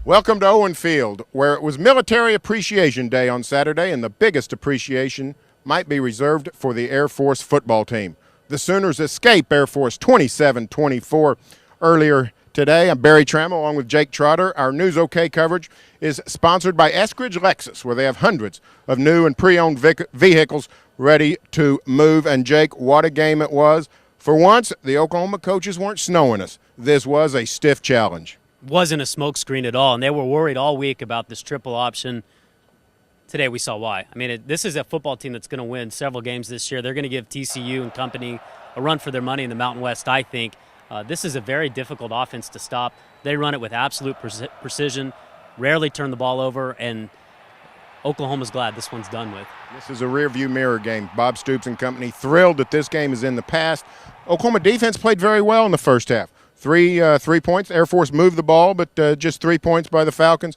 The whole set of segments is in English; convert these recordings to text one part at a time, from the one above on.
Welcome to Owen Field, where it was Military Appreciation Day on Saturday, and the biggest appreciation might be reserved for the Air Force football team. The Sooners escape Air Force 27-24 earlier today. I'm Berry Tramel along with Jake Trotter. Our News OK coverage is sponsored by Eskridge Lexus, where they have hundreds of new and pre-owned vehicles ready to move. And Jake, what a game it was. For once, the Oklahoma coaches weren't snowing us. This was a stiff challenge. Wasn't a smokescreen at all, and they were worried all week about this triple option. Today we saw why. I mean, this is a football team that's going to win several games this year. They're going to give TCU and company a run for their money in the Mountain West, I think. This is a very difficult offense to stop. They run it with absolute precision, rarely turn the ball over, and Oklahoma's glad this one's done with. This is a rearview mirror game. Bob Stoops and company thrilled that this game is in the past. Oklahoma defense played very well in the first half. Three points. Air Force moved the ball, but just 3 points by the Falcons.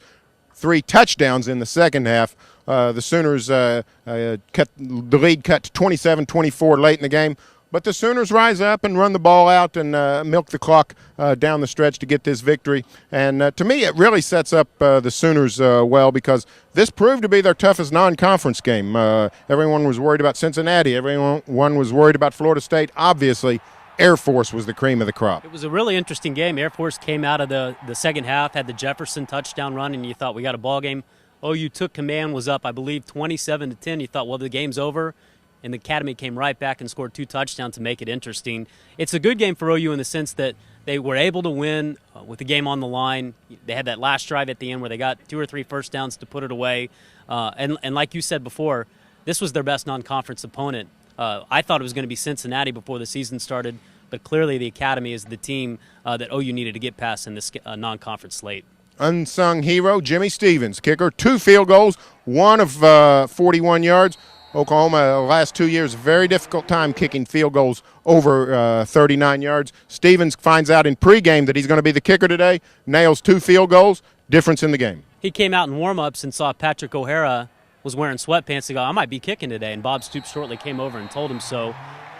3 touchdowns in the second half. The Sooners cut the lead cut to 27-24 late in the game. But the Sooners rise up and run the ball out and milk the clock down the stretch to get this victory. And to me, it really sets up the Sooners well, because this proved to be their toughest non-conference game. Everyone was worried about Cincinnati. Everyone was worried about Florida State. Obviously, Air Force was the cream of the crop. It was a really interesting game. Air Force came out of the second half, had the Jefferson touchdown run, and you thought we got a ball game. OU took command, was up, I believe, 27-10. You thought, well, the game's over. And the Academy came right back and scored 2 touchdowns to make it interesting. It's a good game for OU in the sense that they were able to win with the game on the line. They had that last drive at the end where they got 2 or 3 first downs to put it away. And like you said before, this was their best non-conference opponent. I thought it was going to be Cincinnati before the season started, but clearly the Academy is the team that OU needed to get past in this non-conference slate. Unsung hero, Jimmy Stevens, kicker, 2 field goals, 1 of 41 yards. Oklahoma, last 2 years, very difficult time kicking field goals over 39 yards. Stevens finds out in pregame that he's going to be the kicker today, nails 2 field goals, difference in the game. He came out in warm-ups and saw Patrick O'Hara was wearing sweatpants to go, I might be kicking today, and Bob Stoops shortly came over and told him so.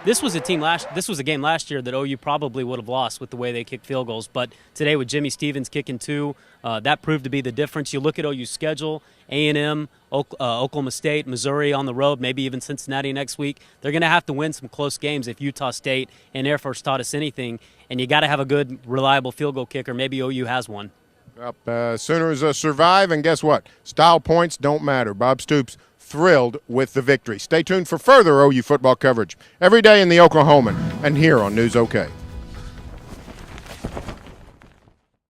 This was a game last year that OU probably would have lost with the way they kicked field goals, but today with Jimmy Stevens kicking 2, that proved to be the difference. You look at OU's schedule, A&M, Oklahoma State, Missouri on the road, maybe even Cincinnati next week. They're going to have to win some close games if Utah State and Air Force taught us anything, and you got to have a good, reliable field goal kicker. Maybe OU has one. Sooners survive, and guess what? Style points don't matter. Bob Stoops thrilled with the victory. Stay tuned for further OU football coverage every day in the Oklahoman and here on News OK.